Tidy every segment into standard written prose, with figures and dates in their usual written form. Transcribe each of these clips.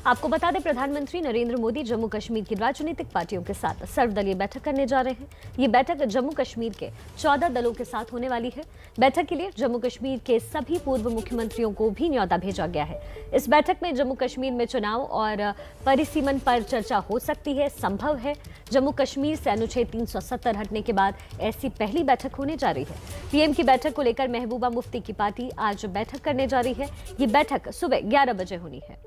आपको बता दें, प्रधानमंत्री नरेंद्र मोदी जम्मू कश्मीर की राजनीतिक पार्टियों के साथ सर्वदलीय बैठक करने जा रहे हैं। ये बैठक जम्मू कश्मीर के 14 दलों के साथ होने वाली है। बैठक के लिए जम्मू कश्मीर के सभी पूर्व मुख्यमंत्रियों को भी न्योता भेजा गया है। इस बैठक में जम्मू कश्मीर में चुनाव और परिसीमन पर चर्चा हो सकती है, संभव है। जम्मू कश्मीर से अनुच्छेद 370 हटने के बाद ऐसी पहली बैठक होने जा रही है। पीएम की बैठक को लेकर महबूबा मुफ्ती की पार्टी आज बैठक करने जा रही है। ये बैठक सुबह 11 बजे होनी है।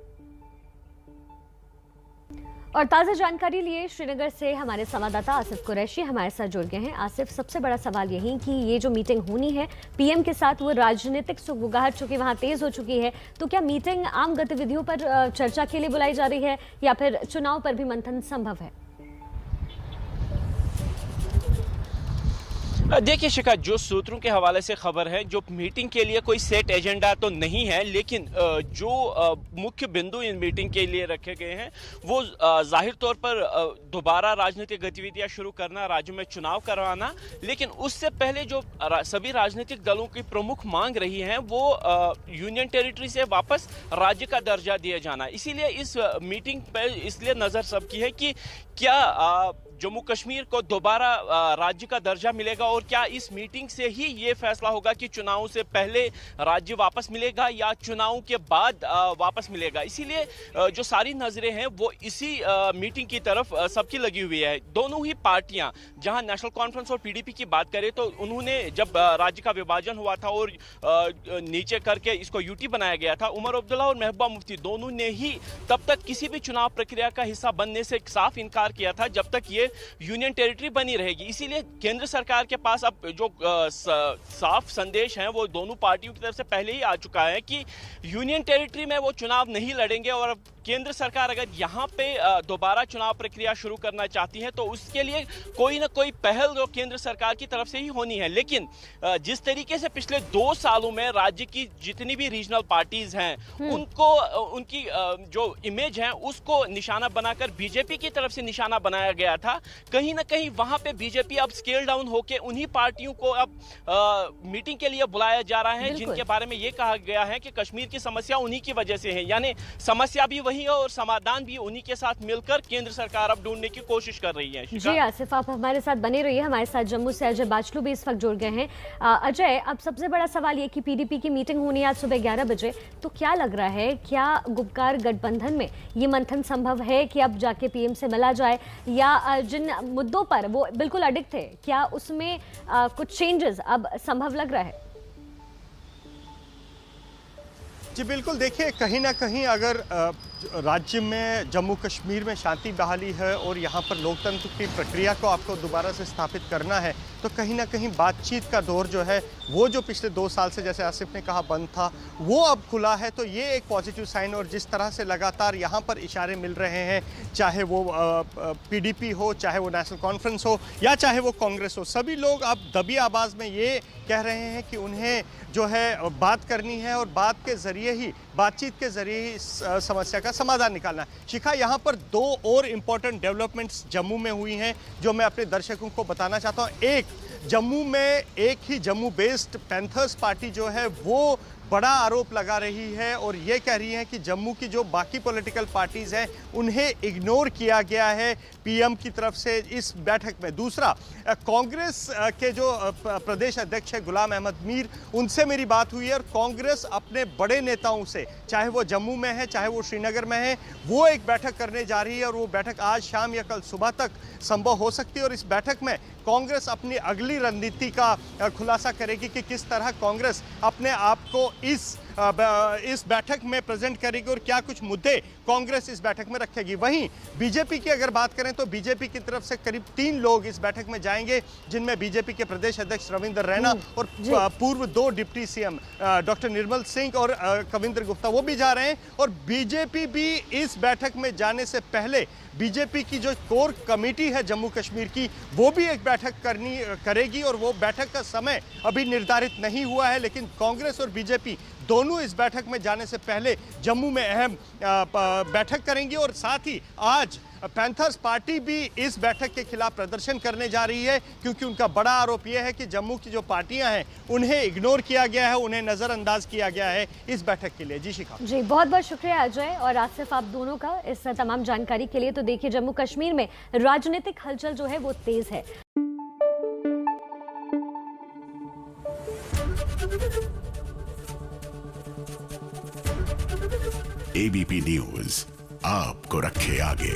और ताज़ा जानकारी लिए श्रीनगर से हमारे संवाददाता आसिफ कुरैशी हमारे साथ जुड़ गए हैं। आसिफ, सबसे बड़ा सवाल यही कि ये जो मीटिंग होनी है पीएम के साथ, वो राजनीतिक सुगबुगाहट चूंकि वहां तेज हो चुकी है, तो क्या मीटिंग आम गतिविधियों पर चर्चा के लिए बुलाई जा रही है या फिर चुनाव पर भी मंथन संभव है? देखिए शिखा, जो सूत्रों के हवाले से खबर है, जो मीटिंग के लिए कोई सेट एजेंडा तो नहीं है, लेकिन जो मुख्य बिंदु इन मीटिंग के लिए रखे गए हैं वो जाहिर तौर पर दोबारा राजनीतिक गतिविधियां शुरू करना, राज्य में चुनाव करवाना। लेकिन उससे पहले जो सभी राजनीतिक दलों की प्रमुख मांग रही है वो यूनियन टेरिटरी से वापस राज्य का दर्जा दिया जाना। इसीलिए इस मीटिंग पर इसलिए नज़र सबकी है कि क्या जम्मू कश्मीर को दोबारा राज्य का दर्जा मिलेगा और क्या इस मीटिंग से ही ये फैसला होगा कि चुनाव से पहले राज्य वापस मिलेगा या चुनाव के बाद वापस मिलेगा। इसीलिए जो सारी नजरें हैं वो इसी मीटिंग की तरफ सबकी लगी हुई है। दोनों ही पार्टियां, जहां नेशनल कॉन्फ्रेंस और पीडीपी की बात करें तो उन्होंने जब राज्य का विभाजन हुआ था और नीचे करके इसको यूटी बनाया गया था, उमर अब्दुल्ला और महबूबा मुफ्ती दोनों ने ही तब तक किसी भी चुनाव प्रक्रिया का हिस्सा बनने से साफ इनकार किया था जब तक ये यूनियन टेरिटरी बनी रहेगी। इसीलिए केंद्र सरकार के पास अब जो साफ संदेश है वो दोनों पार्टियों की तरफ से पहले ही आ चुका है कि यूनियन टेरिटरी में वो चुनाव नहीं लड़ेंगे और अब केंद्र सरकार अगर यहाँ पे दोबारा चुनाव प्रक्रिया शुरू करना चाहती है तो उसके लिए कोई ना कोई पहल जो केंद्र सरकार की तरफ से ही होनी है। लेकिन जिस तरीके से पिछले 2 सालों में राज्य की जितनी भी रीजनल पार्टीज हैं उनको उनकी जो इमेज है उसको निशाना बनाकर बीजेपी की तरफ से निशाना बनाया गया था, कहीं ना कहीं वहां पे बीजेपी अब स्केल डाउन होकर उन्हीं पार्टियों को अब मीटिंग के लिए बुलाया जा रहा है जिनके बारे में ये कहा गया है कि कश्मीर की समस्या उन्हीं की वजह से है। यानी समस्या भी वही है और समाधान भी उन्हीं के साथ मिलकर केंद्र सरकार अब ढूंढने की कोशिश कर रही है। जी आसिफ, आप हमारे साथ बने रहिए। हमारे साथ जम्मू से अजय बाचलू भी इस वक्त जुड़ गए हैं। अजय, अब सबसे बड़ा सवाल ये कि पीडीपी की मीटिंग होनी है आज सुबह 11 बजे, तो क्या लग रहा है, क्या गुपकार गठबंधन में ये मंथन संभव है कि अब जाके पीएम से मिला जाए, या जिन मुद्दों पर वो बिल्कुल अडिग थे क्या उसमें कुछ चेंजेस अब संभव लग रहा है? जी बिल्कुल, देखिए कहीं ना कहीं अगर राज्य में जम्मू कश्मीर में शांति बहाली है और यहाँ पर लोकतंत्र की प्रक्रिया को आपको दोबारा से स्थापित करना है तो कहीं ना कहीं बातचीत का दौर जो है वो जो पिछले 2 साल से, जैसे आसिफ ने कहा, बंद था, वो अब खुला है। तो ये एक पॉजिटिव साइन, और जिस तरह से लगातार यहाँ पर इशारे मिल रहे हैं, चाहे वो पीडीपी हो, चाहे वो नेशनल कॉन्फ्रेंस हो या चाहे वो कांग्रेस हो, सभी लोग अब दबी आवाज़ में ये कह रहे हैं कि उन्हें जो है बात करनी है और बात के ज़रिए ही, बातचीत के ज़रिए ही समस्या का समाधान निकालना है। शिखा, यहाँ पर 2 और इम्पॉर्टेंट डेवलपमेंट्स जम्मू में हुई हैं जो मैं अपने दर्शकों को बताना चाहता हूँ। एक, जम्मू में एक ही जम्मू बेस्ड पैंथर्स पार्टी जो है वो बड़ा आरोप लगा रही है और ये कह रही है कि जम्मू की जो बाकी पॉलिटिकल पार्टीज़ हैं उन्हें इग्नोर किया गया है पीएम की तरफ से इस बैठक में। दूसरा, कांग्रेस के जो प्रदेश अध्यक्ष है गुलाम अहमद मीर, उनसे मेरी बात हुई है और कांग्रेस अपने बड़े नेताओं से, चाहे वो जम्मू में है चाहे वो श्रीनगर में है, वो एक बैठक करने जा रही है और वो बैठक आज शाम या कल सुबह तक संभव हो सकती है। और इस बैठक में कांग्रेस अपनी अगली रणनीति का खुलासा करेगी कि किस तरह कांग्रेस अपने आप को इस बैठक में प्रेजेंट करेगी और क्या कुछ मुद्दे कांग्रेस इस बैठक में रखेगी। वहीं बीजेपी की अगर बात करें तो बीजेपी की तरफ से करीब 3 लोग इस बैठक में जाएंगे, जिनमें बीजेपी के प्रदेश अध्यक्ष रविंद्र रैना और पूर्व 2 deputy CM doctor Nirmal Singh और कविंद्र गुप्ता, वो भी जा रहे हैं। और बीजेपी भी इस बैठक में जाने से पहले बीजेपी की जो कोर कमेटी है जम्मू कश्मीर की, वो भी एक बैठक करेगी और वो बैठक का समय अभी निर्धारित नहीं हुआ है। लेकिन कांग्रेस और बीजेपी दोनों इस बैठक में जाने से पहले जम्मू में अहम बैठक करेंगी और साथ ही आज पैंथर्स पार्टी भी इस बैठक के खिलाफ प्रदर्शन करने जा रही है, क्योंकि उनका बड़ा आरोप यह है कि जम्मू की जो पार्टियां हैं उन्हें इग्नोर किया गया है, उन्हें नज़रअंदाज किया गया है इस बैठक के लिए। जी शिखा जी, बहुत बहुत शुक्रिया अजय और आसिफ, आप दोनों का इस तमाम जानकारी के लिए। तो देखिए, जम्मू कश्मीर में राजनीतिक हलचल जो है वो तेज है। एबीपी न्यूज आपको रखे आगे।